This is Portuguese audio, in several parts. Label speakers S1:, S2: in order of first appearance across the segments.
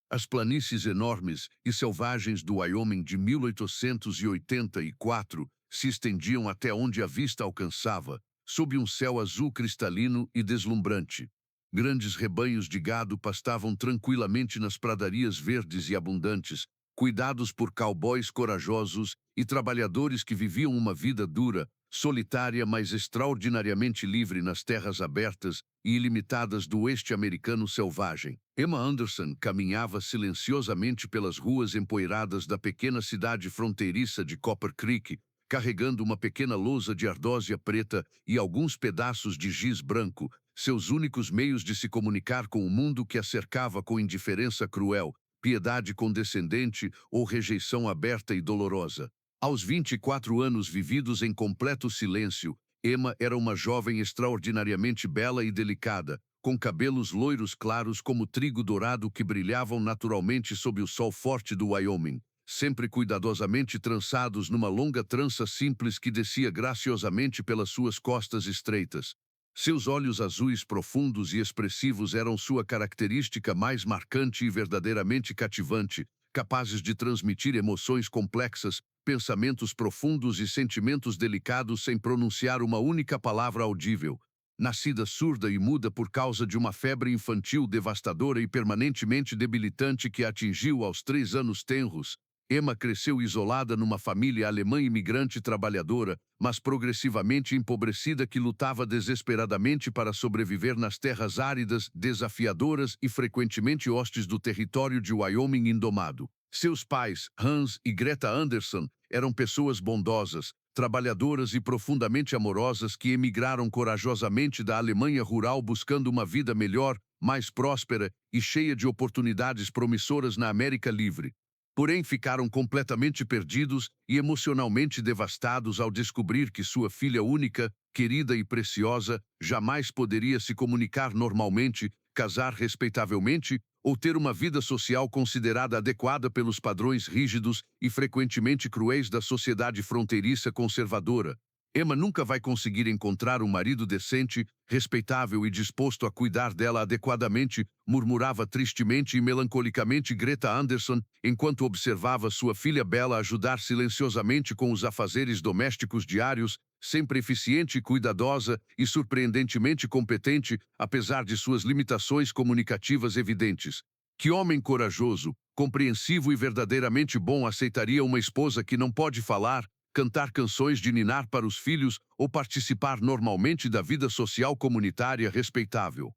S1: As planícies enormes e selvagens do Wyoming de 1884 se estendiam até onde a vista alcançava, sob um céu azul cristalino e deslumbrante. Grandes rebanhos de gado pastavam tranquilamente nas pradarias verdes e abundantes, cuidados por cowboys corajosos e trabalhadores que viviam uma vida dura, solitária, mas extraordinariamente livre nas terras abertas e ilimitadas do oeste americano selvagem. Emma Anderson caminhava silenciosamente pelas ruas empoeiradas da pequena cidade fronteiriça de Copper Creek, carregando uma pequena lousa de ardósia preta e alguns pedaços de giz branco, seus únicos meios de se comunicar com o mundo que a cercava com indiferença cruel, piedade condescendente ou rejeição aberta e dolorosa. Aos 24 anos vividos em completo silêncio, Emma era uma jovem extraordinariamente bela e delicada, com cabelos loiros claros como trigo dourado que brilhavam naturalmente sob o sol forte do Wyoming, sempre cuidadosamente trançados numa longa trança simples que descia graciosamente pelas suas costas estreitas. Seus olhos azuis profundos e expressivos eram sua característica mais marcante e verdadeiramente cativante, capazes de transmitir emoções complexas, pensamentos profundos e sentimentos delicados sem pronunciar uma única palavra audível. Nascida surda e muda por causa de uma febre infantil devastadora e permanentemente debilitante que a atingiu aos 3 anos tenros, Emma cresceu isolada numa família alemã imigrante trabalhadora, mas progressivamente empobrecida que lutava desesperadamente para sobreviver nas terras áridas, desafiadoras e frequentemente hostis do território de Wyoming indomado. Seus pais, Hans e Greta Anderson, eram pessoas bondosas, trabalhadoras e profundamente amorosas que emigraram corajosamente da Alemanha rural buscando uma vida melhor, mais próspera e cheia de oportunidades promissoras na América livre. Porém, ficaram completamente perdidos e emocionalmente devastados ao descobrir que sua filha única, querida e preciosa, jamais poderia se comunicar normalmente, casar respeitavelmente ou ter uma vida social considerada adequada pelos padrões rígidos e frequentemente cruéis da sociedade fronteiriça conservadora. Emma nunca vai conseguir encontrar um marido decente, respeitável e disposto a cuidar dela adequadamente, murmurava tristemente e melancolicamente Greta Anderson, enquanto observava sua filha Bella ajudar silenciosamente com os afazeres domésticos diários, sempre eficiente e cuidadosa e surpreendentemente competente, apesar de suas limitações comunicativas evidentes. Que homem corajoso, compreensivo e verdadeiramente bom aceitaria uma esposa que não pode falar, cantar canções de ninar para os filhos ou participar normalmente da vida social comunitária respeitável?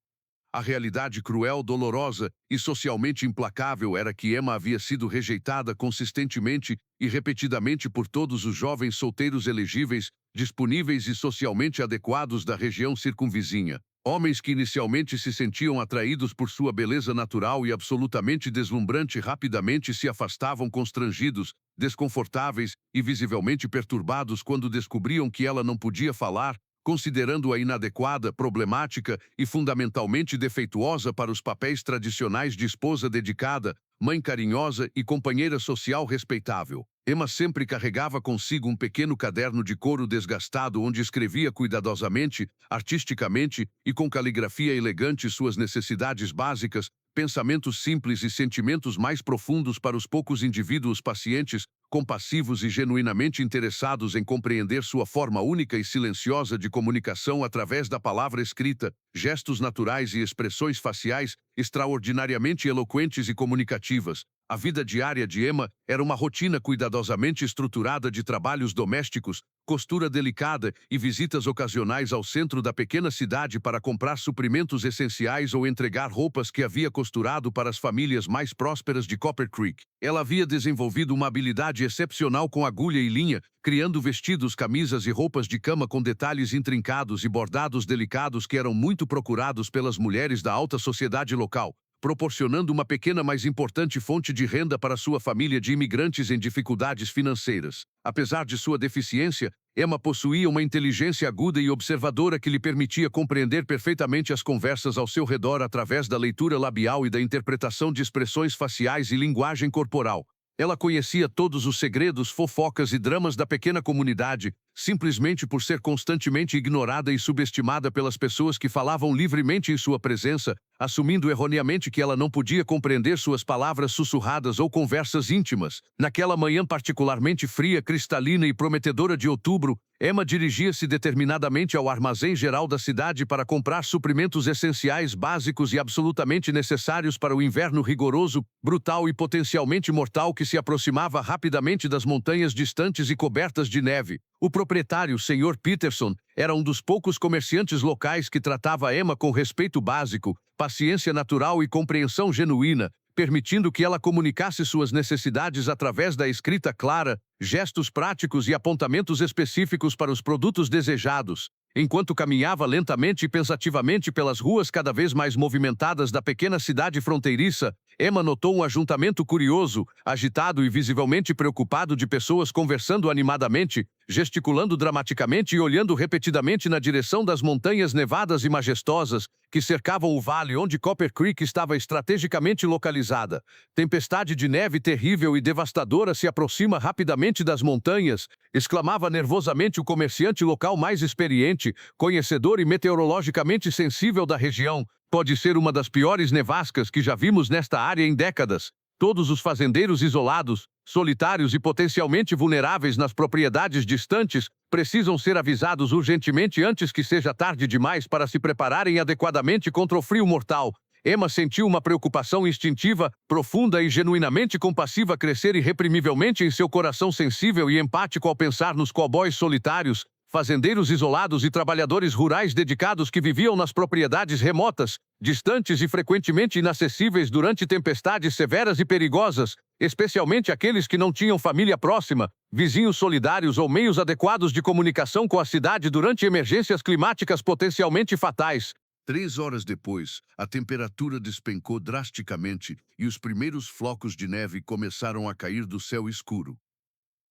S1: A realidade cruel, dolorosa e socialmente implacável era que Emma havia sido rejeitada consistentemente e repetidamente por todos os jovens solteiros elegíveis, disponíveis e socialmente adequados da região circunvizinha. Homens que inicialmente se sentiam atraídos por sua beleza natural e absolutamente deslumbrante rapidamente se afastavam constrangidos, desconfortáveis e visivelmente perturbados quando descobriam que ela não podia falar, considerando-a inadequada, problemática e fundamentalmente defeituosa para os papéis tradicionais de esposa dedicada, mãe carinhosa e companheira social respeitável. Emma sempre carregava consigo um pequeno caderno de couro desgastado onde escrevia cuidadosamente, artisticamente e com caligrafia elegante suas necessidades básicas, pensamentos simples e sentimentos mais profundos para os poucos indivíduos pacientes, compassivos e genuinamente interessados em compreender sua forma única e silenciosa de comunicação através da palavra escrita, gestos naturais e expressões faciais extraordinariamente eloquentes e comunicativas. A vida diária de Emma era uma rotina cuidadosamente estruturada de trabalhos domésticos, costura delicada e visitas ocasionais ao centro da pequena cidade para comprar suprimentos essenciais ou entregar roupas que havia costurado para as famílias mais prósperas de Copper Creek. Ela havia desenvolvido uma habilidade excepcional com agulha e linha, criando vestidos, camisas e roupas de cama com detalhes intrincados e bordados delicados que eram muito procurados pelas mulheres da alta sociedade local, proporcionando uma pequena mas importante fonte de renda para sua família de imigrantes em dificuldades financeiras. Apesar de sua deficiência, Emma possuía uma inteligência aguda e observadora que lhe permitia compreender perfeitamente as conversas ao seu redor através da leitura labial e da interpretação de expressões faciais e linguagem corporal. Ela conhecia todos os segredos, fofocas e dramas da pequena comunidade, simplesmente por ser constantemente ignorada e subestimada pelas pessoas que falavam livremente em sua presença, assumindo erroneamente que ela não podia compreender suas palavras sussurradas ou conversas íntimas. Naquela manhã particularmente fria, cristalina e prometedora de outubro, Emma dirigia-se determinadamente ao armazém geral da cidade para comprar suprimentos essenciais, básicos e absolutamente necessários para o inverno rigoroso, brutal e potencialmente mortal que se aproximava rapidamente das montanhas distantes e cobertas de neve. O proprietário, Sr. Peterson, era um dos poucos comerciantes locais que tratava Emma com respeito básico, paciência natural e compreensão genuína, permitindo que ela comunicasse suas necessidades através da escrita clara, gestos práticos e apontamentos específicos para os produtos desejados. Enquanto caminhava lentamente e pensativamente pelas ruas cada vez mais movimentadas da pequena cidade fronteiriça, Emma notou um ajuntamento curioso, agitado e visivelmente preocupado de pessoas conversando animadamente, gesticulando dramaticamente e olhando repetidamente na direção das montanhas nevadas e majestosas que cercavam o vale onde Copper Creek estava estrategicamente localizada. Tempestade de neve terrível e devastadora se aproxima rapidamente das montanhas, exclamava nervosamente o comerciante local mais experiente, conhecedor e meteorologicamente sensível da região. Pode ser uma das piores nevascas que já vimos nesta área em décadas. Todos os fazendeiros isolados, solitários e potencialmente vulneráveis nas propriedades distantes precisam ser avisados urgentemente antes que seja tarde demais para se prepararem adequadamente contra o frio mortal. Emma sentiu uma preocupação instintiva, profunda e genuinamente compassiva crescer irreprimivelmente em seu coração sensível e empático ao pensar nos cowboys solitários, fazendeiros isolados e trabalhadores rurais dedicados que viviam nas propriedades remotas, distantes e frequentemente inacessíveis durante tempestades severas e perigosas, especialmente aqueles que não tinham família próxima, vizinhos solidários ou meios adequados de comunicação com a cidade durante emergências climáticas potencialmente fatais.
S2: 3 horas depois, a temperatura despencou drasticamente e os primeiros flocos de neve começaram a cair do céu escuro.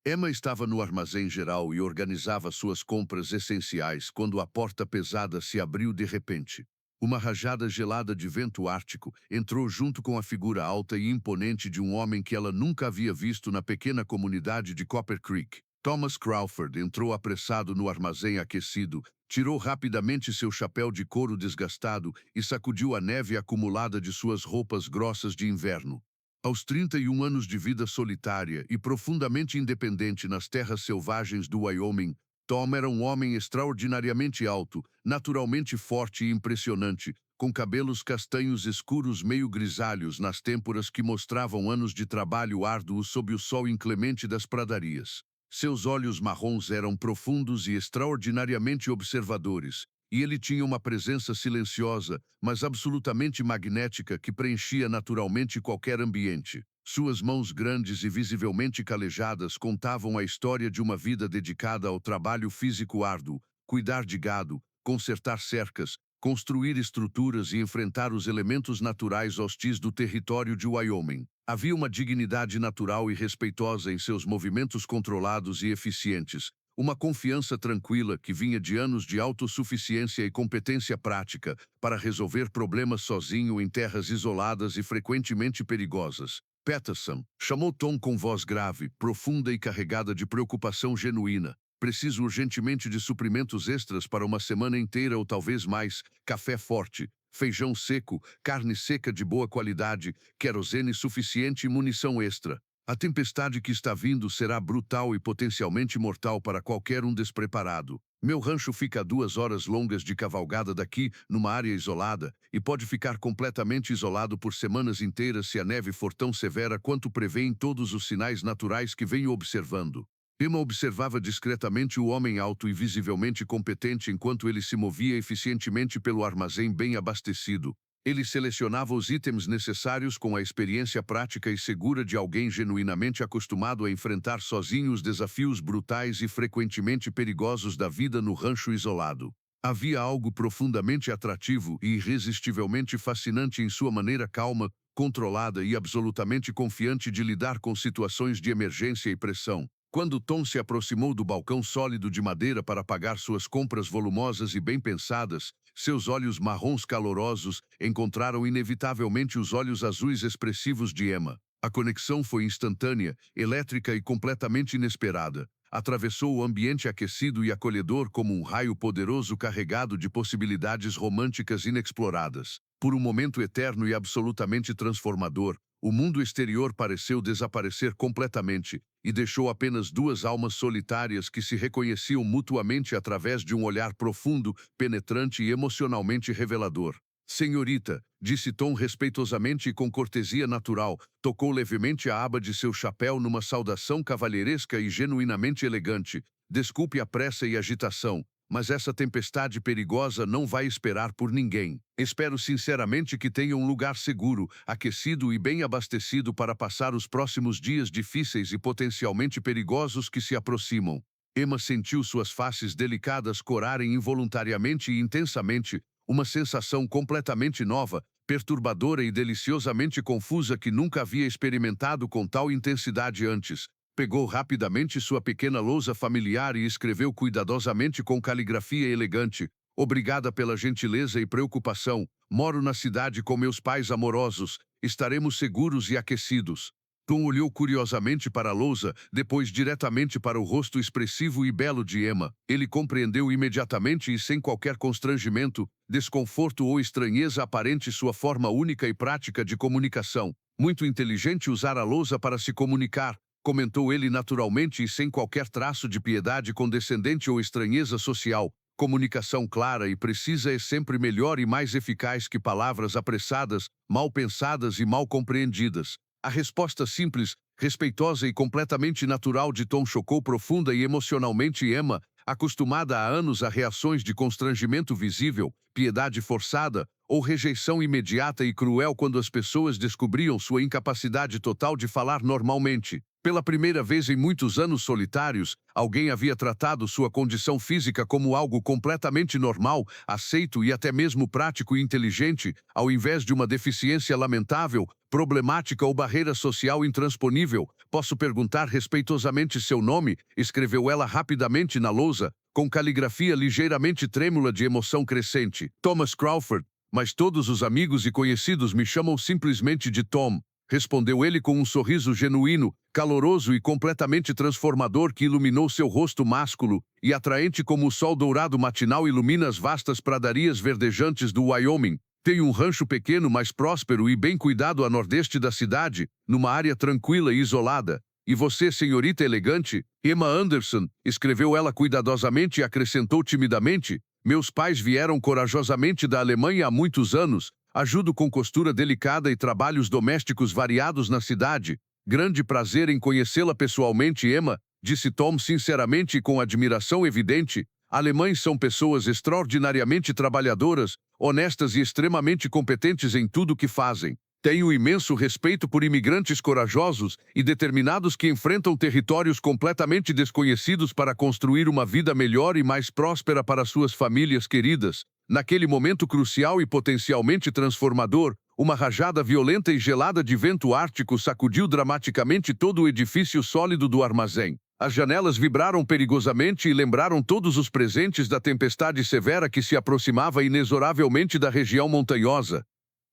S2: Emma estava no armazém geral e organizava suas compras essenciais quando a porta pesada se abriu de repente. Uma rajada gelada de vento ártico entrou junto com a figura alta e imponente de um homem que ela nunca havia visto na pequena comunidade de Copper Creek. Thomas Crawford entrou apressado no armazém aquecido, tirou rapidamente seu chapéu de couro desgastado e sacudiu a neve acumulada de suas roupas grossas de inverno. Aos 31 anos de vida solitária e profundamente independente nas terras selvagens do Wyoming, Tom era um homem extraordinariamente alto, naturalmente forte e impressionante, com cabelos castanhos escuros meio grisalhos nas têmporas que mostravam anos de trabalho árduo sob o sol inclemente das pradarias. Seus olhos marrons eram profundos e extraordinariamente observadores, e ele tinha uma presença silenciosa, mas absolutamente magnética que preenchia naturalmente qualquer ambiente. Suas mãos grandes e visivelmente calejadas contavam a história de uma vida dedicada ao trabalho físico árduo, cuidar de gado, consertar cercas, construir estruturas e enfrentar os elementos naturais hostis do território de Wyoming. Havia uma dignidade natural e respeitosa em seus movimentos controlados e eficientes, uma confiança tranquila que vinha de anos de autossuficiência e competência prática para resolver problemas sozinho em terras isoladas e frequentemente perigosas. Peterson chamou Tom com voz grave, profunda e carregada de preocupação genuína. Preciso urgentemente de suprimentos extras para uma semana inteira ou talvez mais, café forte, feijão seco, carne seca de boa qualidade, querosene suficiente e munição extra. A tempestade que está vindo será brutal e potencialmente mortal para qualquer um despreparado. Meu rancho fica a 2 horas longas de cavalgada daqui, numa área isolada, e pode ficar completamente isolado por semanas inteiras se a neve for tão severa quanto prevêem todos os sinais naturais que venho observando. Emma observava discretamente o homem alto e visivelmente competente enquanto ele se movia eficientemente pelo armazém bem abastecido. Ele selecionava os itens necessários com a experiência prática e segura de alguém genuinamente acostumado a enfrentar sozinho os desafios brutais e frequentemente perigosos da vida no rancho isolado. Havia algo profundamente atrativo e irresistivelmente fascinante em sua maneira calma, controlada e absolutamente confiante de lidar com situações de emergência e pressão. Quando Tom se aproximou do balcão sólido de madeira para pagar suas compras volumosas e bem pensadas, seus olhos marrons calorosos encontraram inevitavelmente os olhos azuis expressivos de Emma. A conexão foi instantânea, elétrica e completamente inesperada.
S1: atravessou o ambiente aquecido e acolhedor como um raio poderoso carregado de possibilidades românticas inexploradas. Por um momento eterno e absolutamente transformador, o mundo exterior pareceu desaparecer completamente e deixou apenas duas almas solitárias que se reconheciam mutuamente através de um olhar profundo, penetrante e emocionalmente revelador. Senhorita, disse Tom respeitosamente e com cortesia natural, tocou levemente a aba de seu chapéu numa saudação cavalheiresca e genuinamente elegante. Desculpe a pressa e agitação, mas essa tempestade perigosa não vai esperar por ninguém. Espero sinceramente que tenha um lugar seguro, aquecido e bem abastecido para passar os próximos dias difíceis e potencialmente perigosos que se aproximam. Emma sentiu suas faces delicadas corarem involuntariamente e intensamente, uma sensação completamente nova, perturbadora e deliciosamente confusa que nunca havia experimentado com tal intensidade antes. Pegou rapidamente sua pequena lousa familiar e escreveu cuidadosamente com caligrafia elegante: Obrigada pela gentileza e preocupação. Moro na cidade com meus pais amorosos. Estaremos seguros e aquecidos. Tom olhou curiosamente para a lousa, depois diretamente para o rosto expressivo e belo de Emma. Ele compreendeu imediatamente e sem qualquer constrangimento, desconforto ou estranheza aparente sua forma única e prática de comunicação. Muito inteligente usar a lousa para se comunicar, comentou ele naturalmente e sem qualquer traço de piedade condescendente ou estranheza social. Comunicação clara e precisa é sempre melhor e mais eficaz que palavras apressadas, mal pensadas e mal compreendidas. A resposta simples, respeitosa e completamente natural de Tom chocou profunda e emocionalmente Emma, acostumada há anos a reações de constrangimento visível, piedade forçada ou rejeição imediata e cruel quando as pessoas descobriam sua incapacidade total de falar normalmente. Pela primeira vez em muitos anos solitários, alguém havia tratado sua condição física como algo completamente normal, aceito e até mesmo prático e inteligente, ao invés de uma deficiência lamentável, problemática ou barreira social intransponível. Posso perguntar respeitosamente seu nome? Escreveu ela rapidamente na lousa, com caligrafia ligeiramente trêmula de emoção crescente. Thomas Crawford, mas todos os amigos e conhecidos me chamam simplesmente de Tom. Respondeu ele com um sorriso genuíno, caloroso e completamente transformador que iluminou seu rosto másculo e atraente como o sol dourado matinal ilumina as vastas pradarias verdejantes do Wyoming. Tenho um rancho pequeno, mas próspero e bem cuidado a nordeste da cidade, numa área tranquila e isolada. E você, senhorita elegante? Emma Anderson, escreveu ela cuidadosamente e acrescentou timidamente: meus pais vieram corajosamente da Alemanha há muitos anos. Ajudo com costura delicada e trabalhos domésticos variados na cidade. Grande prazer em conhecê-la pessoalmente, Emma, disse Tom sinceramente e com admiração evidente. Alemães são pessoas extraordinariamente trabalhadoras, honestas e extremamente competentes em tudo o que fazem. Tenho imenso respeito por imigrantes corajosos e determinados que enfrentam territórios completamente desconhecidos para construir uma vida melhor e mais próspera para suas famílias queridas. Naquele momento crucial e potencialmente transformador, uma rajada violenta e gelada de vento ártico sacudiu dramaticamente todo o edifício sólido do armazém. As janelas vibraram perigosamente e lembraram todos os presentes da tempestade severa que se aproximava inexoravelmente da região montanhosa.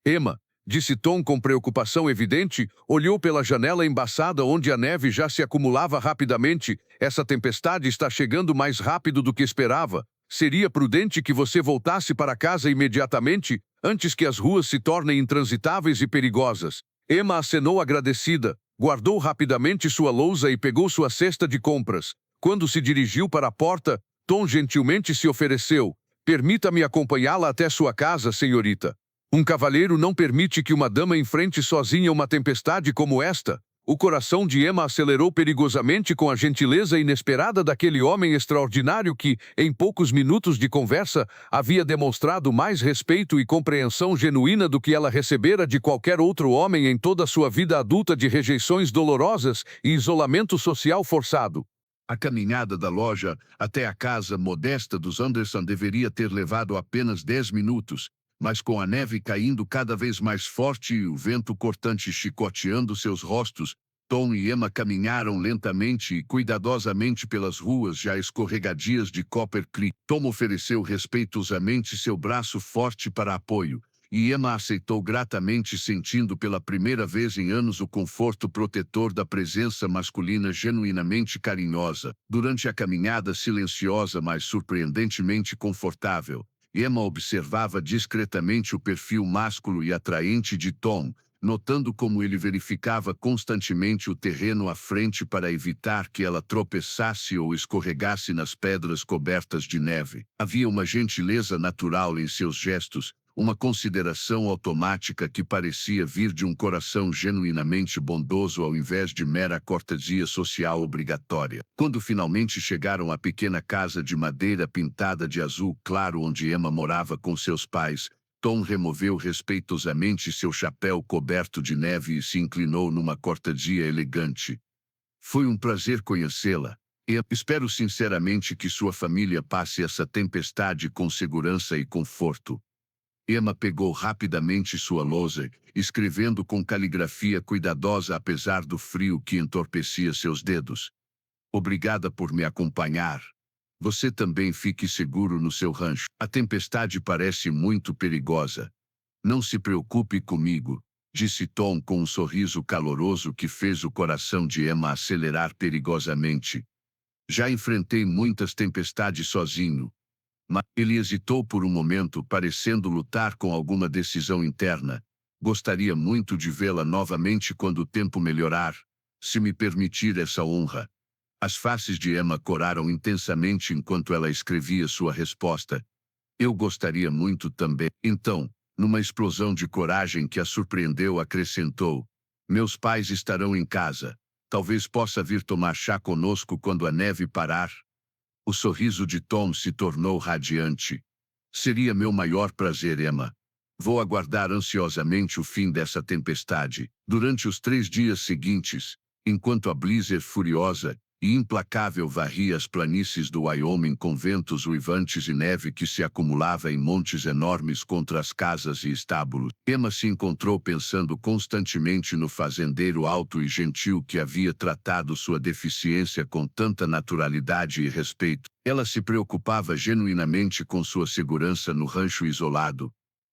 S1: Emma, disse Tom com preocupação evidente, olhou pela janela embaçada onde a neve já se acumulava rapidamente. Essa tempestade está chegando mais rápido do que esperava. Seria prudente que você voltasse para casa imediatamente, antes que as ruas se tornem intransitáveis e perigosas. Emma acenou agradecida, guardou rapidamente sua lousa e pegou sua cesta de compras. Quando se dirigiu para a porta, Tom gentilmente se ofereceu: permita-me acompanhá-la até sua casa, senhorita. Um cavalheiro não permite que uma dama enfrente sozinha uma tempestade como esta. O coração de Emma acelerou perigosamente com a gentileza inesperada daquele homem extraordinário que, em poucos minutos de conversa, havia demonstrado mais respeito e compreensão genuína do que ela recebera de qualquer outro homem em toda a sua vida adulta de rejeições dolorosas e isolamento social forçado.
S2: A caminhada da loja até a casa modesta dos Anderson deveria ter levado apenas 10 minutos, mas com a neve caindo cada vez mais forte e o vento cortante chicoteando seus rostos, Tom e Emma caminharam lentamente e cuidadosamente pelas ruas já escorregadias de Copper Creek. Tom ofereceu respeitosamente seu braço forte para apoio,
S1: e Emma aceitou gratamente, sentindo pela primeira vez em anos o conforto protetor da presença masculina genuinamente carinhosa. Durante a caminhada silenciosa, mas surpreendentemente confortável, Emma observava discretamente o perfil másculo e atraente de Tom, notando como ele verificava constantemente o terreno à frente para evitar que ela tropeçasse ou escorregasse nas pedras cobertas de neve. Havia uma gentileza natural em seus gestos, uma consideração automática que parecia vir de um coração genuinamente bondoso ao invés de mera cortesia social obrigatória. Quando finalmente chegaram à pequena casa de madeira pintada de azul claro onde Emma morava com seus pais, Tom removeu respeitosamente seu chapéu coberto de neve e se inclinou numa cortesia elegante. Foi um prazer conhecê-la. E espero sinceramente que sua família passe essa tempestade com segurança e conforto. Emma pegou rapidamente sua lousa, escrevendo com caligrafia cuidadosa apesar do frio que entorpecia seus dedos. Obrigada por me acompanhar. Você também fique seguro no seu rancho. A tempestade parece muito perigosa. Não se preocupe comigo, disse Tom com um sorriso caloroso que fez o coração de Emma acelerar perigosamente. Já enfrentei muitas tempestades sozinho. Mas ele hesitou por um momento, parecendo lutar com alguma decisão interna. Gostaria muito de vê-la novamente quando o tempo melhorar, se me permitir essa honra. As faces de Emma coraram intensamente enquanto ela escrevia sua resposta. Eu gostaria muito também. Então, numa explosão de coragem que a surpreendeu, acrescentou: meus pais estarão em casa. Talvez possa vir tomar chá conosco quando a neve parar. O sorriso de Tom se tornou radiante. Seria meu maior prazer, Emma. Vou aguardar ansiosamente o fim dessa tempestade. Durante os 3 dias seguintes, enquanto a blizzard furiosa e implacável varria as planícies do Wyoming com ventos uivantes e neve que se acumulava em montes enormes contra as casas e estábulos, Emma se encontrou pensando constantemente no fazendeiro alto e gentil que havia tratado sua deficiência com tanta naturalidade e respeito. Ela se preocupava genuinamente com sua segurança no rancho isolado,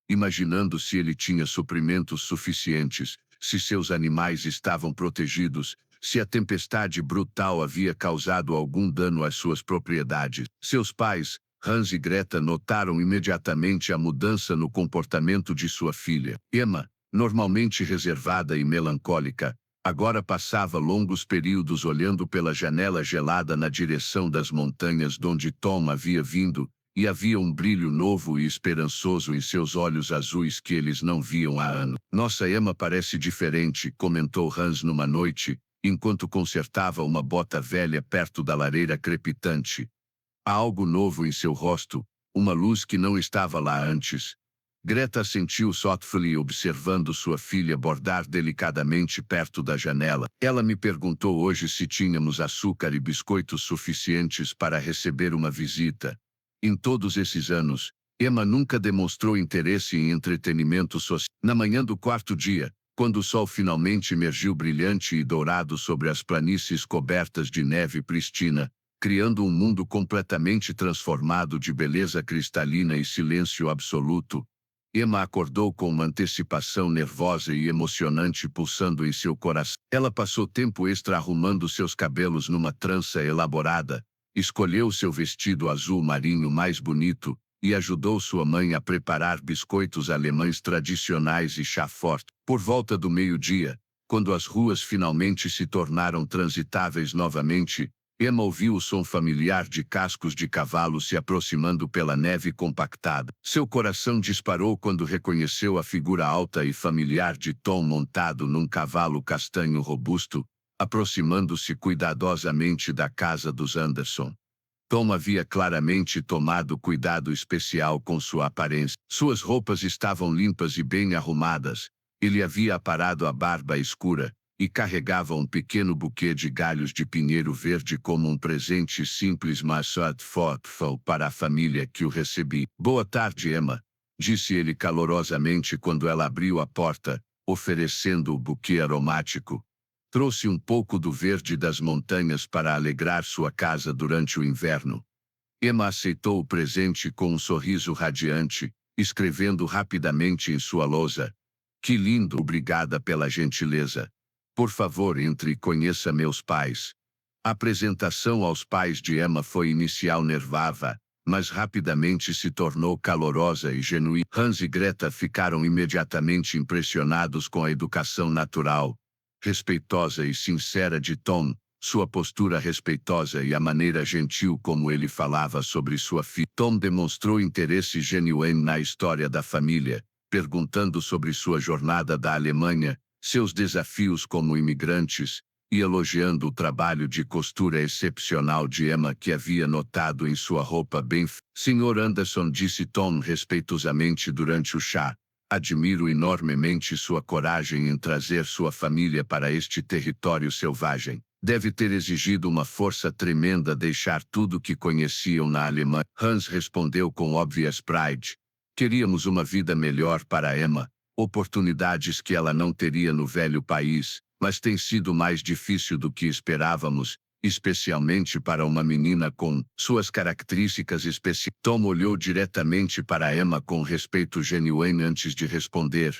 S1: imaginando se ele tinha suprimentos suficientes, se seus animais estavam protegidos, se a tempestade brutal havia causado algum dano às suas propriedades. Seus pais, Hans e Greta, notaram imediatamente a mudança no comportamento de sua filha. Emma, normalmente reservada e melancólica, agora passava longos períodos olhando pela janela gelada na direção das montanhas donde Tom havia vindo, e havia um brilho novo e esperançoso em seus olhos azuis que eles não viam há anos. Nossa Emma parece diferente, comentou Hans numa noite, enquanto consertava uma bota velha perto da lareira crepitante. Há algo novo em seu rosto, uma luz que não estava lá antes. Greta assentiu softly observando sua filha bordar delicadamente perto da janela. Ela me perguntou hoje se tínhamos açúcar e biscoitos suficientes para receber uma visita. Em todos esses anos, Emma nunca demonstrou interesse em entretenimento social. Na manhã do 4º dia, quando o sol finalmente emergiu brilhante e dourado sobre as planícies cobertas de neve pristina, criando um mundo completamente transformado de beleza cristalina e silêncio absoluto, Emma acordou com uma antecipação nervosa e emocionante pulsando em seu coração. Ela passou tempo extra arrumando seus cabelos numa trança elaborada, escolheu seu vestido azul marinho mais bonito, e ajudou sua mãe a preparar biscoitos alemães tradicionais e chá forte. Por volta do meio-dia, quando as ruas finalmente se tornaram transitáveis novamente, Emma ouviu o som familiar de cascos de cavalo se aproximando pela neve compactada. Seu coração disparou quando reconheceu a figura alta e familiar de Tom montado num cavalo castanho robusto, aproximando-se cuidadosamente da casa dos Anderson. Tom havia claramente tomado cuidado especial com sua aparência. Suas roupas estavam limpas e bem arrumadas. Ele havia aparado a barba escura e carregava um pequeno buquê de galhos de pinheiro verde como um presente simples mas thoughtful para a família que o recebia. Boa tarde, Emma, disse ele calorosamente quando ela abriu a porta, oferecendo o buquê aromático. Trouxe um pouco do verde das montanhas para alegrar sua casa durante o inverno. Emma aceitou o presente com um sorriso radiante,
S2: escrevendo rapidamente em sua lousa. Que lindo, obrigada pela gentileza. Por favor, entre e conheça meus pais. A apresentação aos pais de Emma foi inicial nervava, mas rapidamente se tornou calorosa e genuína. Hans e Greta ficaram imediatamente impressionados com a educação natural, respeitosa e sincera de Tom, sua postura respeitosa e a maneira gentil como ele falava sobre sua filha. Tom demonstrou interesse genuíno na história da família, perguntando sobre sua jornada da Alemanha, seus desafios como imigrantes, e elogiando o trabalho de costura excepcional de Emma que havia notado em sua roupa bem. Sr. Anderson, disse Tom respeitosamente durante o chá, admiro enormemente sua coragem em trazer sua família para este território selvagem. Deve ter exigido uma força tremenda deixar tudo que conheciam na Alemanha. Hans respondeu com obvious pride. Queríamos uma vida melhor para Emma, oportunidades que ela não teria no velho país, mas tem sido mais difícil do que esperávamos, especialmente para uma menina com suas características especiais. Tom olhou diretamente para Emma com respeito genuíno antes de responder.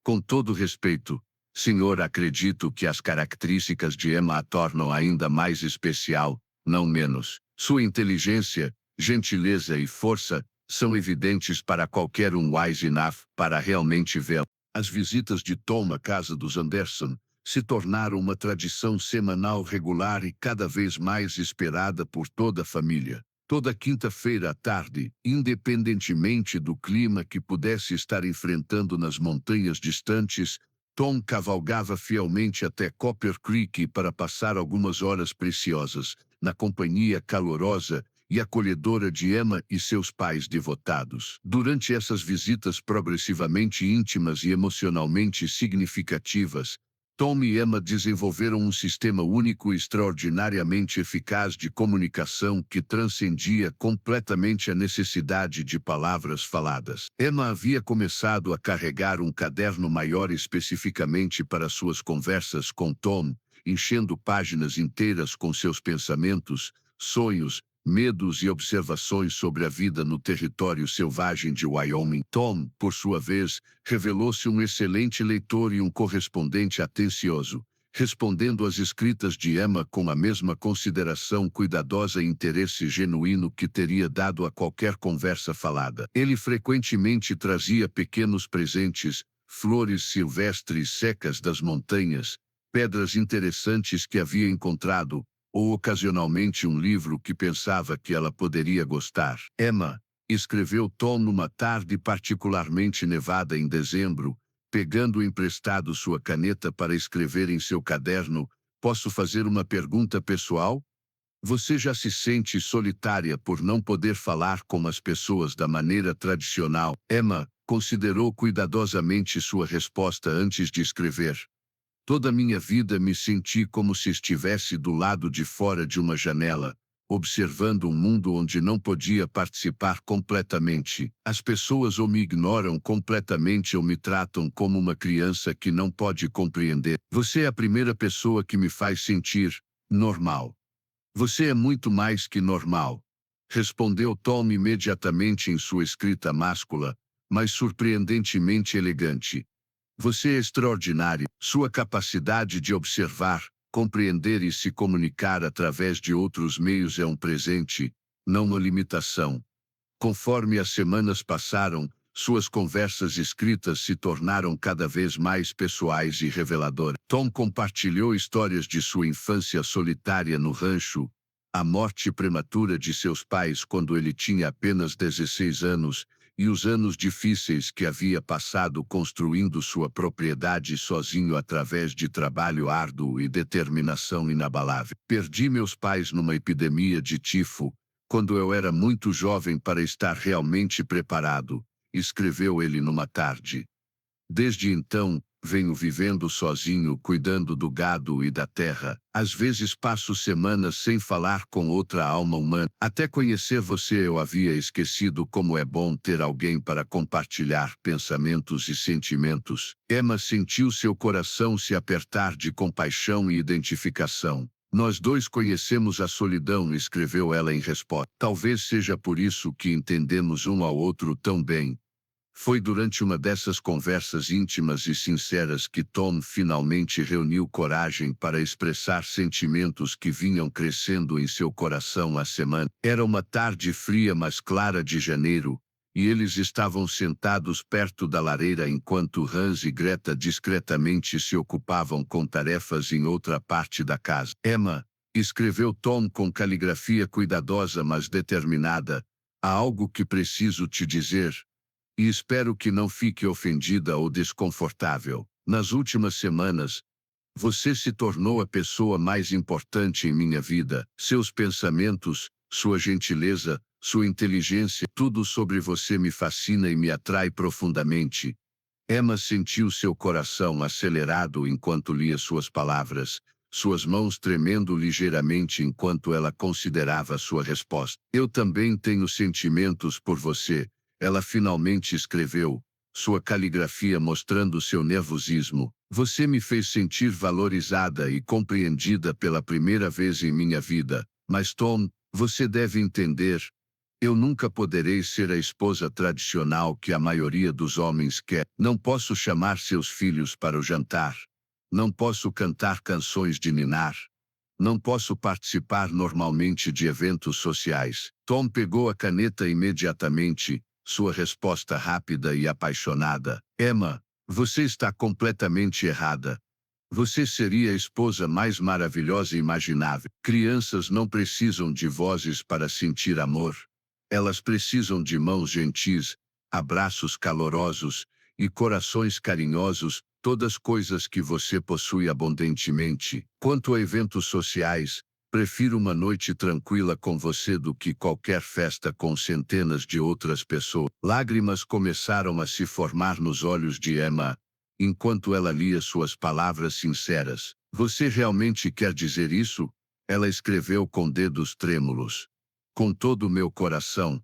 S2: Com todo respeito, senhor, acredito que as características de Emma a tornam ainda mais especial, não menos. Sua inteligência, gentileza e força são evidentes para qualquer um wise enough para realmente vê-la. As visitas de Tom à casa dos Anderson se tornaram uma tradição semanal regular e cada vez mais esperada por toda a família. Toda quinta-feira à tarde, independentemente do clima que pudesse estar enfrentando nas montanhas distantes, Tom cavalgava fielmente até Copper Creek para passar algumas horas preciosas, na companhia calorosa e acolhedora de Emma e seus pais devotados. Durante essas visitas progressivamente íntimas e emocionalmente significativas, Tom e Emma desenvolveram um sistema único e extraordinariamente eficaz de comunicação que transcendia completamente a necessidade de palavras faladas. Emma havia começado a carregar um caderno maior especificamente para suas conversas com Tom, enchendo páginas inteiras com seus pensamentos, sonhos, medos e observações sobre a vida no território selvagem de Wyoming. Tom, por sua vez, revelou-se um excelente leitor e um correspondente atencioso, respondendo às escritas de Emma com a mesma consideração cuidadosa e interesse genuíno que teria dado a qualquer conversa falada. Ele frequentemente trazia pequenos presentes, flores silvestres secas das montanhas, pedras interessantes que havia encontrado, ou ocasionalmente um livro que pensava que ela poderia gostar. Emma, escreveu Tom numa tarde particularmente nevada em dezembro, pegando emprestado sua caneta para escrever em seu caderno, posso fazer uma pergunta pessoal? Você já se sente solitária por não poder falar com as pessoas da maneira tradicional? Emma considerou cuidadosamente sua resposta antes de escrever. Toda minha vida me senti como se estivesse do lado de fora de uma janela, observando um mundo onde não podia participar completamente. As pessoas ou me ignoram completamente ou me tratam como uma criança que não pode compreender. Você é a primeira pessoa que me faz sentir normal. Você é muito mais que normal, respondeu Tom imediatamente em sua escrita máscula, mas surpreendentemente elegante. Você é extraordinário. Sua capacidade de observar, compreender e se comunicar através de outros meios é um presente, não uma limitação. Conforme as semanas passaram, suas conversas escritas se tornaram cada vez mais pessoais e reveladoras. Tom compartilhou histórias de sua infância solitária no rancho, a morte prematura de seus pais quando ele tinha apenas 16 anos, e os anos difíceis que havia passado construindo sua propriedade sozinho através de trabalho árduo e determinação inabalável. Perdi meus pais numa epidemia de tifo, quando eu era muito jovem para estar realmente preparado, escreveu ele numa tarde. Desde então, venho vivendo sozinho, cuidando do gado e da terra. Às vezes passo semanas sem falar com outra alma humana. Até conhecer você eu havia esquecido como é bom ter alguém para compartilhar pensamentos e sentimentos. Emma sentiu seu coração se apertar de compaixão e identificação. Nós dois conhecemos a solidão, escreveu ela em resposta. Talvez seja por isso que entendemos um ao outro tão bem. Foi durante uma dessas conversas íntimas e sinceras que Tom finalmente reuniu coragem para expressar sentimentos que vinham crescendo em seu coração há semanas. Era uma tarde fria mas clara de janeiro, e eles estavam sentados perto da lareira enquanto Hans e Greta discretamente se ocupavam com tarefas em outra parte da casa. Emma, escreveu Tom com caligrafia cuidadosa mas determinada, há algo que preciso te dizer. E espero que não fique ofendida ou desconfortável. Nas últimas semanas, você se tornou a pessoa mais importante em minha vida. Seus pensamentos, sua gentileza, sua inteligência, tudo sobre você me fascina e me atrai profundamente. Emma sentiu seu coração acelerado enquanto lia suas palavras, suas mãos tremendo ligeiramente enquanto ela considerava sua resposta. Eu também tenho sentimentos por você. Ela finalmente escreveu, sua caligrafia mostrando seu nervosismo. Você me fez sentir valorizada e compreendida pela primeira vez em minha vida. Mas Tom, você deve entender, eu nunca poderei ser a esposa tradicional que a maioria dos homens quer. Não posso chamar seus filhos para o jantar. Não posso cantar canções de ninar. Não posso participar normalmente de eventos sociais. Tom pegou a caneta imediatamente. Sua resposta rápida e apaixonada. Emma, você está completamente errada. Você seria a esposa mais maravilhosa imaginável. Crianças não precisam de vozes para sentir amor. Elas precisam de mãos gentis, abraços calorosos e corações carinhosos, todas coisas que você possui abundantemente. Quanto a eventos sociais, prefiro uma noite tranquila com você do que qualquer festa com centenas de outras pessoas. Lágrimas começaram a se formar nos olhos de Emma, enquanto ela lia suas palavras sinceras. Você realmente quer dizer isso? Ela escreveu com dedos trêmulos. Com todo o meu coração,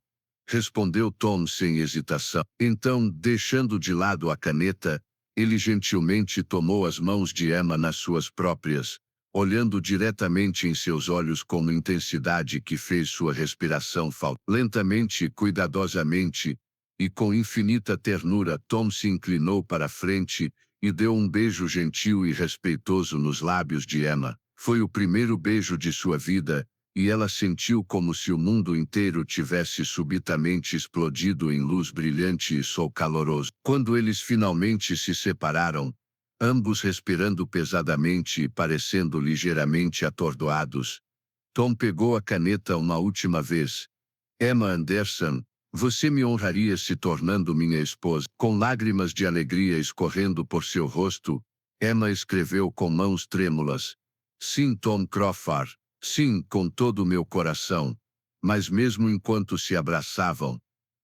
S2: respondeu Tom sem hesitação. Então, deixando de lado a caneta, ele gentilmente tomou as mãos de Emma nas suas próprias, olhando diretamente em seus olhos com intensidade que fez sua respiração faltar. Lentamente e cuidadosamente, e com infinita ternura, Tom se inclinou para a frente e deu um beijo gentil e respeitoso nos lábios de Emma. Foi o primeiro beijo de sua vida, e ela sentiu como se o mundo inteiro tivesse subitamente explodido em luz brilhante e sol caloroso. Quando eles finalmente se separaram, ambos respirando pesadamente e parecendo ligeiramente atordoados, Tom pegou a caneta uma última vez. Emma Anderson, você me honraria se tornando minha esposa? Com lágrimas de alegria escorrendo por seu rosto, Emma escreveu com mãos trêmulas. Sim, Tom Crawford. Sim, com todo o meu coração. Mas mesmo enquanto se abraçavam,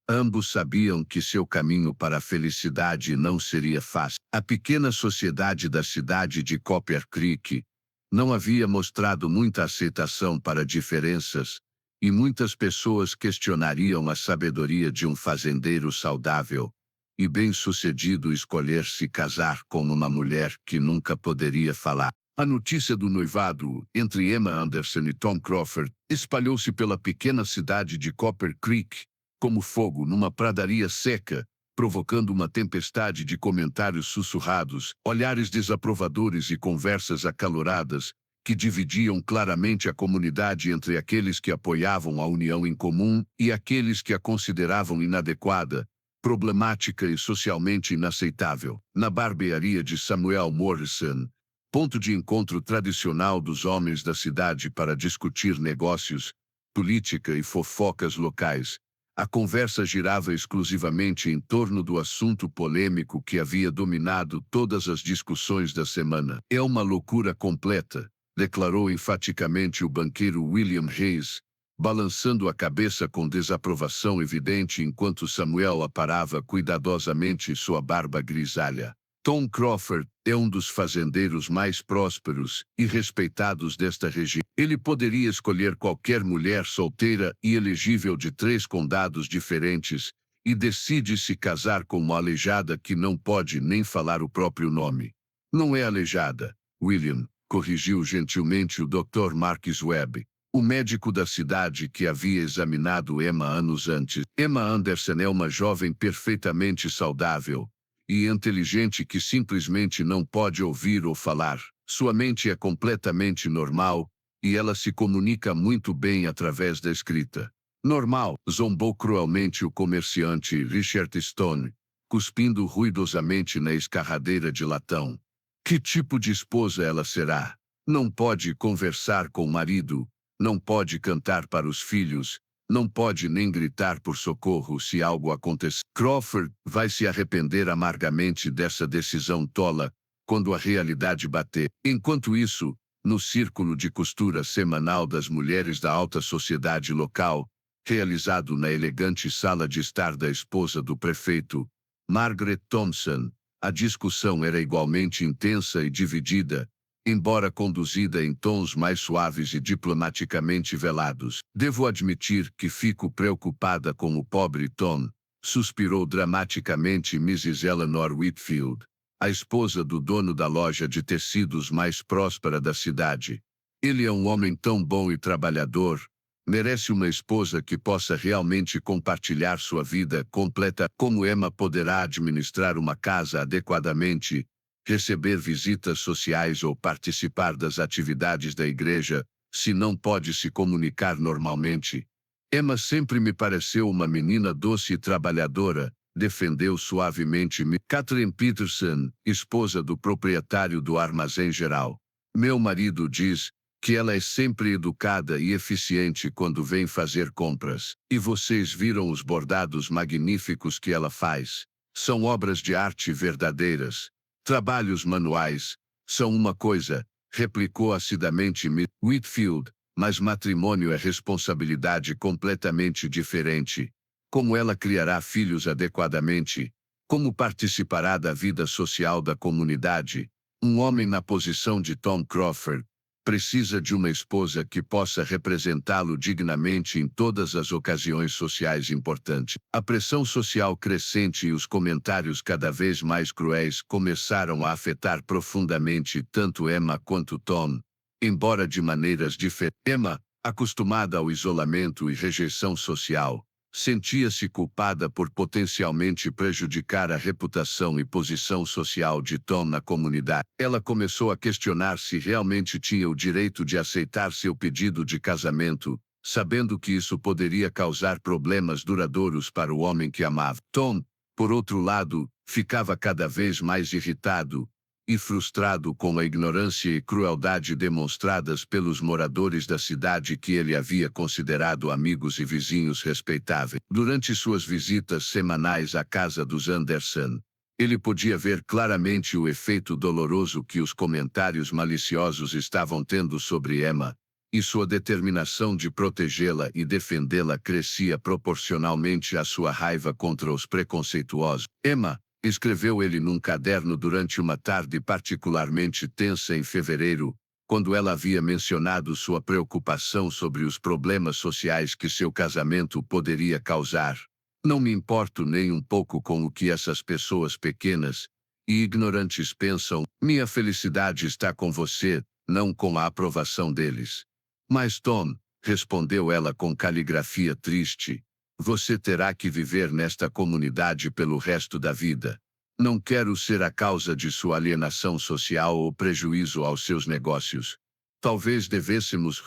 S2: ambos sabiam que seu caminho para a felicidade não seria fácil. A pequena sociedade da cidade de Copper Creek não havia mostrado muita aceitação para diferenças, e muitas pessoas questionariam a sabedoria de um fazendeiro saudável e bem-sucedido escolher se casar com uma mulher que nunca poderia falar. A notícia do noivado entre Emma Anderson e Tom Crawford espalhou-se pela pequena cidade de Copper Creek, como fogo numa pradaria seca, provocando uma tempestade de comentários sussurrados, olhares desaprovadores e conversas acaloradas, que dividiam claramente a comunidade entre aqueles que apoiavam a união em comum e aqueles que a consideravam inadequada, problemática e socialmente inaceitável. Na barbearia de Samuel Morrison, ponto de encontro tradicional dos homens da cidade para discutir negócios, política e fofocas locais, a conversa girava exclusivamente em torno do assunto polêmico que havia dominado todas as discussões da semana. É uma loucura completa, declarou enfaticamente o banqueiro William Hayes, balançando a cabeça com desaprovação evidente enquanto Samuel aparava cuidadosamente sua barba grisalha. Tom Crawford é um dos fazendeiros mais prósperos e respeitados desta região. Ele poderia escolher qualquer mulher solteira e elegível de 3 condados diferentes e decide se casar com uma aleijada que não pode nem falar o próprio nome. Não é aleijada, William, corrigiu gentilmente o Dr. Marcus Webb.
S1: o médico da cidade que havia examinado Emma anos antes. Emma Anderson é uma jovem perfeitamente saudável e inteligente que simplesmente não pode ouvir ou falar. Sua mente é completamente normal e ela se comunica muito bem através da escrita. Normal, zombou cruelmente o comerciante Richard Stone, cuspindo ruidosamente na escarradeira de latão. Que tipo de esposa ela será? Não pode conversar com o marido, não pode cantar para os filhos, não pode nem gritar por socorro se algo acontecer. Crawford vai se arrepender amargamente dessa decisão tola quando a realidade bater. Enquanto isso, no círculo de costura semanal das mulheres da alta sociedade local, realizado na elegante sala de estar da esposa do prefeito, Margaret Thompson, a discussão era igualmente intensa e dividida, embora conduzida em tons mais suaves e diplomaticamente velados. Devo admitir que fico preocupada com o pobre Tom, suspirou dramaticamente Mrs. Eleanor Whitfield, a esposa do dono da loja de tecidos mais próspera da cidade. Ele é um homem tão bom e trabalhador, merece uma esposa que possa realmente compartilhar sua vida completa. Como Emma poderá administrar uma casa adequadamente, receber visitas sociais ou participar das atividades da igreja, se não pode se comunicar normalmente? Emma sempre me pareceu uma menina doce e trabalhadora, defendeu suavemente Catherine Peterson, esposa do proprietário do armazém geral. Meu marido diz que ela é sempre educada e eficiente quando vem fazer compras. E vocês viram os bordados magníficos que ela faz? São obras de arte verdadeiras. Trabalhos manuais são uma coisa, replicou acidamente Whitfield, mas matrimônio é responsabilidade completamente diferente. Como ela criará filhos adequadamente? Como participará da vida social da comunidade? Um homem na posição de Tom Crawford precisa de uma esposa que possa representá-lo dignamente em todas as ocasiões sociais importantes. A pressão social crescente e os comentários cada vez mais cruéis começaram a afetar profundamente tanto Emma quanto Tom, embora de maneiras diferentes. Emma, acostumada ao isolamento e rejeição social, sentia-se culpada por potencialmente prejudicar a reputação e posição social de Tom na comunidade. Ela começou a questionar se realmente tinha o direito de aceitar seu pedido de casamento, sabendo que isso poderia causar problemas duradouros para o homem que amava. Tom, por outro lado, ficava cada vez mais irritado e frustrado com a ignorância e crueldade demonstradas pelos moradores da cidade que ele havia considerado amigos e vizinhos respeitáveis. Durante suas visitas semanais à casa dos Anderson, ele podia ver claramente o efeito doloroso que os comentários maliciosos estavam tendo sobre Emma, e sua determinação de protegê-la e defendê-la crescia proporcionalmente à sua raiva contra os preconceituosos. Emma, escreveu ele num caderno durante uma tarde particularmente tensa em fevereiro, quando ela havia mencionado sua preocupação sobre os problemas sociais que seu casamento poderia causar. Não me importo nem um pouco com o que essas pessoas pequenas e ignorantes pensam. Minha felicidade está com você, não com a aprovação deles. Mas Tom, respondeu ela com caligrafia triste, você terá que viver nesta comunidade pelo resto da vida. Não quero ser a causa de sua alienação social ou prejuízo aos seus negócios. Talvez devêssemos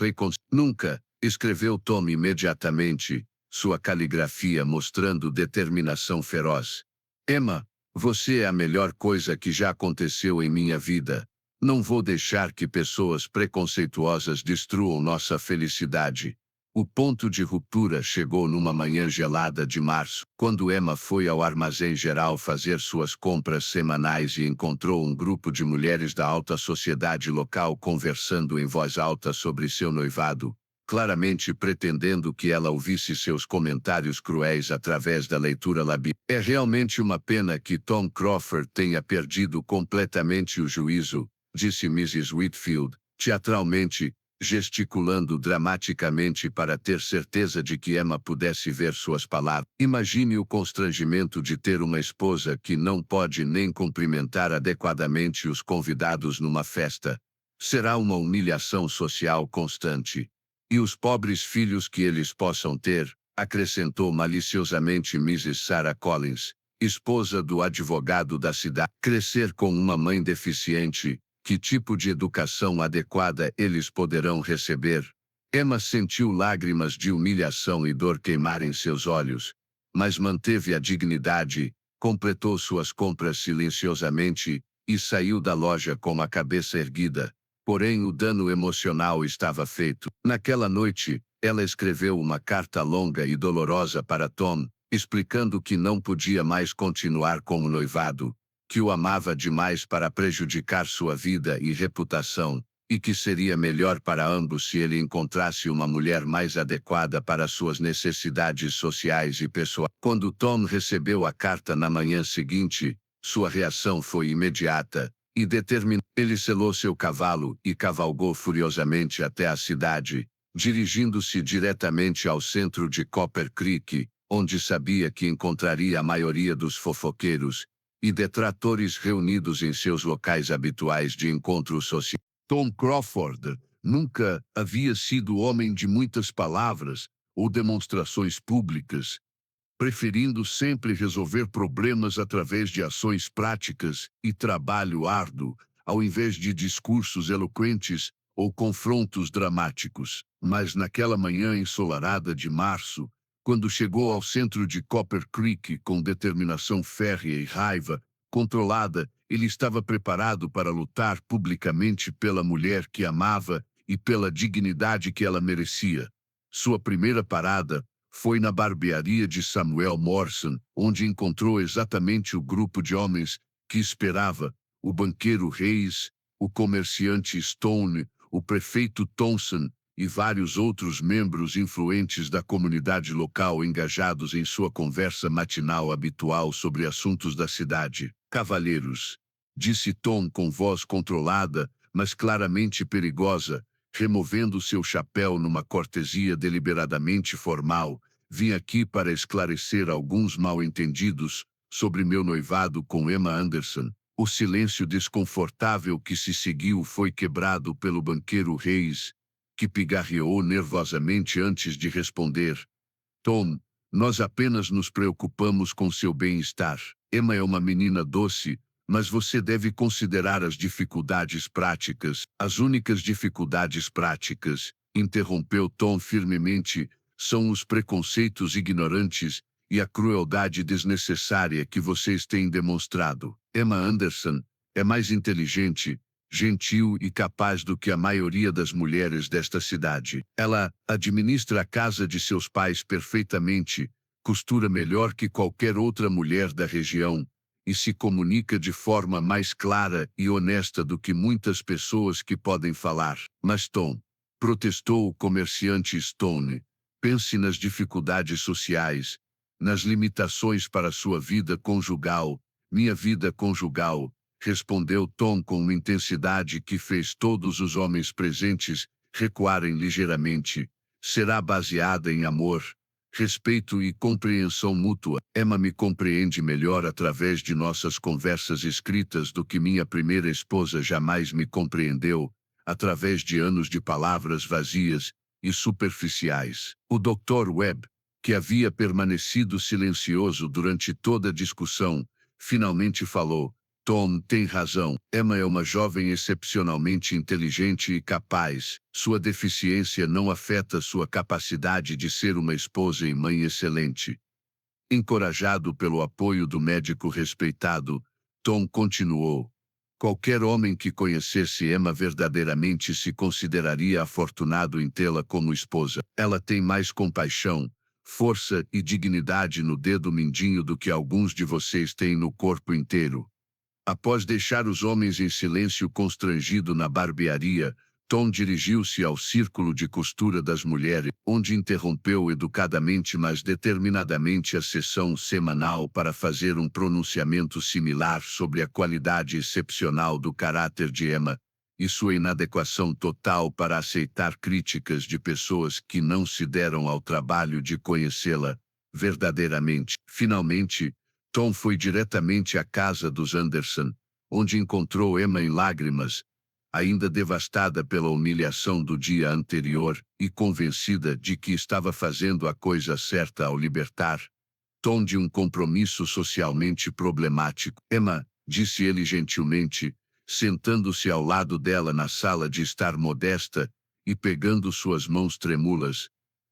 S1: Nunca, escreveu Tom imediatamente, sua caligrafia mostrando determinação feroz. Emma, você é a melhor coisa que já aconteceu em minha vida. Não vou deixar que pessoas preconceituosas destruam nossa felicidade. O ponto de ruptura chegou numa manhã gelada de março, quando Emma foi ao armazém geral fazer suas compras semanais e encontrou um grupo de mulheres da alta sociedade local conversando em voz alta sobre seu noivado, claramente pretendendo que ela ouvisse seus comentários cruéis através da leitura labial. É realmente uma pena que Tom Crawford tenha perdido completamente o juízo, disse Mrs. Whitfield, teatralmente, gesticulando dramaticamente para ter certeza de que Emma pudesse ver suas palavras. Imagine o constrangimento de ter uma esposa que não pode nem cumprimentar adequadamente os convidados numa festa. Será uma humilhação social constante.
S2: E os pobres filhos que eles possam ter, acrescentou maliciosamente Mrs. Sarah Collins, esposa do advogado da cidade. Crescer com uma mãe deficiente, que tipo de educação adequada eles poderão receber? Emma sentiu lágrimas de humilhação e dor queimar em seus olhos, mas manteve a dignidade, completou suas compras silenciosamente e saiu da loja com a cabeça erguida. Porém, o dano emocional estava feito. Naquela noite, ela escreveu uma carta longa e dolorosa para Tom, explicando que não podia mais continuar com o noivado, que o amava demais para prejudicar sua vida e reputação, e que seria melhor para ambos se ele encontrasse uma mulher mais adequada para suas necessidades sociais e pessoais. Quando Tom recebeu a carta na manhã seguinte, sua reação foi imediata e determinou. Ele selou seu cavalo e cavalgou furiosamente até a cidade, dirigindo-se diretamente ao centro de Copper Creek, onde sabia que encontraria a maioria dos fofoqueiros e detratores reunidos em seus locais habituais de encontro social. Tom Crawford nunca havia sido homem de muitas palavras ou demonstrações públicas, preferindo sempre resolver problemas através de ações práticas e trabalho árduo, ao invés de discursos eloquentes ou confrontos dramáticos. Mas naquela manhã ensolarada de março, quando chegou ao centro de Copper Creek com determinação férrea e raiva controlada, ele estava preparado para lutar publicamente pela mulher que amava e pela dignidade que ela merecia. Sua primeira parada foi na barbearia de Samuel Morrison, onde encontrou exatamente o grupo de homens que esperava: o banqueiro Reis, o comerciante Stone, o prefeito Thompson e vários outros membros influentes da comunidade local engajados em sua conversa matinal habitual sobre assuntos da cidade. Cavalheiros, disse Tom com voz controlada, mas claramente perigosa, removendo seu chapéu numa cortesia deliberadamente formal, vim aqui para esclarecer alguns mal-entendidos sobre meu noivado com Emma Anderson. O silêncio desconfortável que se seguiu foi quebrado pelo banqueiro Reis, que pigarreou nervosamente antes de responder. Tom, nós apenas nos preocupamos com seu bem-estar. Emma é uma menina doce, mas você deve considerar as dificuldades práticas. As únicas dificuldades práticas, interrompeu Tom firmemente, são os preconceitos ignorantes e a crueldade desnecessária que vocês têm demonstrado. Emma Anderson é mais inteligente, gentil e capaz do que a maioria das mulheres desta cidade. Ela administra a casa de seus pais perfeitamente, costura melhor que qualquer outra mulher da região e se comunica de forma mais clara e honesta do que muitas pessoas que podem falar. Mas Tom, protestou o comerciante Stone, pense nas dificuldades sociais, nas limitações para sua vida conjugal. Minha vida conjugal, respondeu Tom com uma intensidade que fez todos os homens presentes recuarem ligeiramente, será baseada em amor, respeito e compreensão mútua. Emma me compreende melhor através de nossas conversas escritas do que minha primeira esposa jamais me compreendeu, através de anos de palavras vazias e superficiais. O Dr. Webb, que havia permanecido silencioso durante toda a discussão, finalmente falou. Tom tem razão. Emma é uma jovem excepcionalmente inteligente e capaz. Sua deficiência não afeta sua capacidade de ser uma esposa e mãe excelente. Encorajado pelo apoio do médico respeitado, Tom continuou. Qualquer homem que conhecesse Emma verdadeiramente se consideraria afortunado em tê-la como esposa. Ela tem mais compaixão, força e dignidade no dedo mindinho do que alguns de vocês têm no corpo inteiro. Após deixar os homens em silêncio constrangido na barbearia, Tom dirigiu-se ao círculo de costura das mulheres, onde interrompeu educadamente mas determinadamente a sessão semanal para fazer um pronunciamento similar sobre a qualidade excepcional do caráter de Emma e sua inadequação total para aceitar críticas de pessoas que não se deram ao trabalho de conhecê-la verdadeiramente. Finalmente, Tom foi diretamente à casa dos Anderson, onde encontrou Emma em lágrimas, ainda devastada pela humilhação do dia anterior e convencida de que estava fazendo a coisa certa ao libertar Tom de um compromisso socialmente problemático. Emma, disse ele gentilmente, sentando-se ao lado dela na sala de estar modesta e pegando suas mãos trêmulas.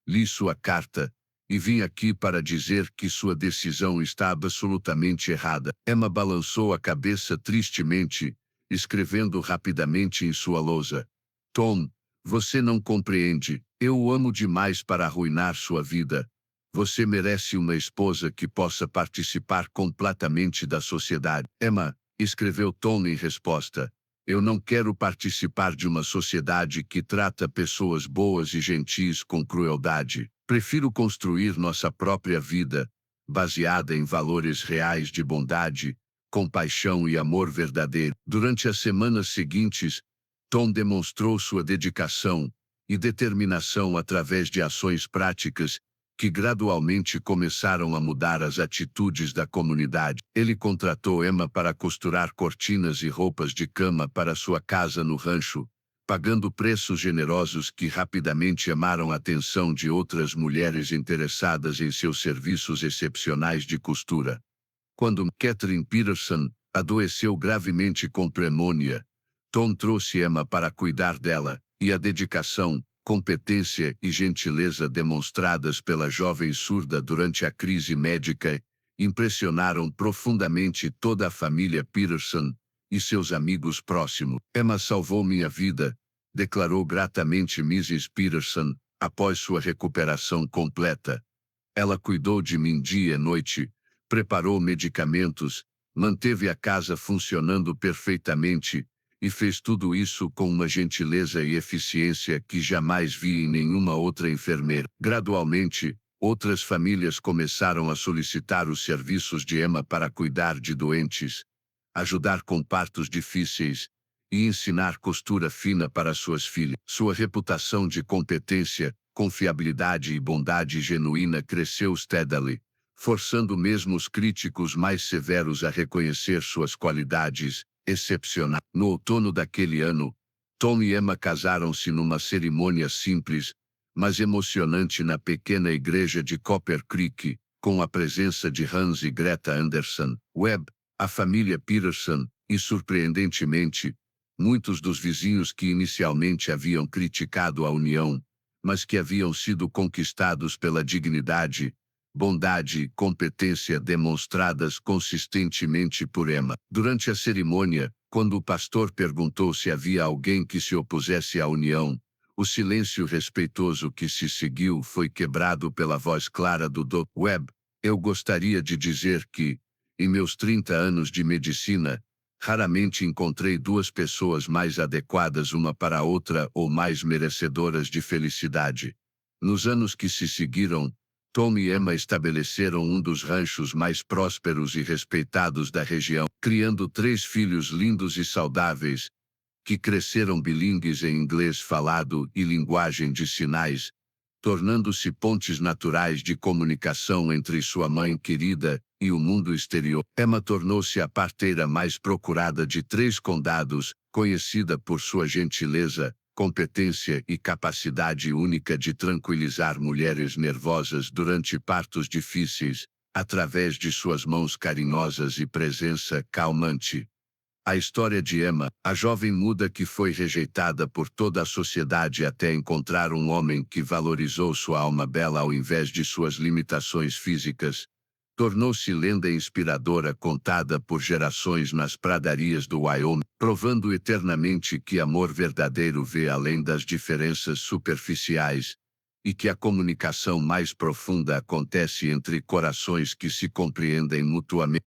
S2: Li sua carta e vim aqui para dizer que sua decisão está absolutamente errada. Emma balançou a cabeça tristemente, escrevendo rapidamente em sua lousa. Tom, você não compreende. Eu o amo demais para arruinar sua vida. Você merece uma esposa que possa participar completamente da sociedade. Emma, escreveu Tom em resposta. Eu não quero participar de uma sociedade que trata pessoas boas e gentis com crueldade. Prefiro construir nossa própria vida, baseada em valores reais de bondade, compaixão e amor verdadeiro. Durante as semanas seguintes, Tom demonstrou sua dedicação e determinação através de ações práticas que gradualmente começaram a mudar as atitudes da comunidade. Ele contratou Emma para costurar cortinas e roupas de cama para sua casa no rancho, pagando preços generosos que rapidamente chamaram a atenção de outras mulheres interessadas em seus serviços excepcionais de costura. Quando Catherine Peterson adoeceu gravemente com pneumonia, Tom trouxe Emma para cuidar dela, e a dedicação, competência e gentileza demonstradas pela jovem surda durante a crise médica impressionaram profundamente toda a família Peterson e seus amigos próximos. Emma salvou minha vida, declarou gratamente Mrs. Peterson, após sua recuperação completa. Ela cuidou de mim dia e noite, preparou medicamentos, manteve a casa funcionando perfeitamente, e fez tudo isso com uma gentileza e eficiência que jamais vi em nenhuma outra enfermeira. Gradualmente, outras famílias começaram a solicitar os serviços de Emma para cuidar de doentes, ajudar com partos difíceis e ensinar costura fina para suas filhas. Sua reputação de competência, confiabilidade e bondade genuína cresceu steadily, forçando mesmo os críticos mais severos a reconhecer suas qualidades excepcional. No outono daquele ano, Tom e Emma casaram-se numa cerimônia simples, mas emocionante na pequena igreja de Copper Creek, com a presença de Hans e Greta Anderson, Webb, a família Peterson, e surpreendentemente, muitos dos vizinhos que inicialmente haviam criticado a união, mas que haviam sido conquistados pela dignidade, bondade e competência demonstradas consistentemente por Emma. Durante a cerimônia, quando o pastor perguntou se havia alguém que se opusesse à união, o silêncio respeitoso que se seguiu foi quebrado pela voz clara do Dr. Webb. Eu gostaria de dizer que, em meus 30 anos de medicina, raramente encontrei duas pessoas mais adequadas uma para a outra ou mais merecedoras de felicidade. Nos anos que se seguiram, Tom e Emma estabeleceram um dos ranchos mais prósperos e respeitados da região, criando 3 filhos lindos e saudáveis, que cresceram bilíngues em inglês falado e linguagem de sinais, tornando-se pontes naturais de comunicação entre sua mãe querida e o mundo exterior. Emma tornou-se a parteira mais procurada de 3 condados, conhecida por sua gentileza, competência e capacidade única de tranquilizar mulheres nervosas durante partos difíceis, através de suas mãos carinhosas e presença calmante. A história de Emma, a jovem muda que foi rejeitada por toda a sociedade até encontrar um homem que valorizou sua alma bela ao invés de suas limitações físicas, tornou-se lenda inspiradora contada por gerações nas pradarias do Wyoming, provando eternamente que amor verdadeiro vê além das diferenças superficiais e que a comunicação mais profunda acontece entre corações que se compreendem mutuamente.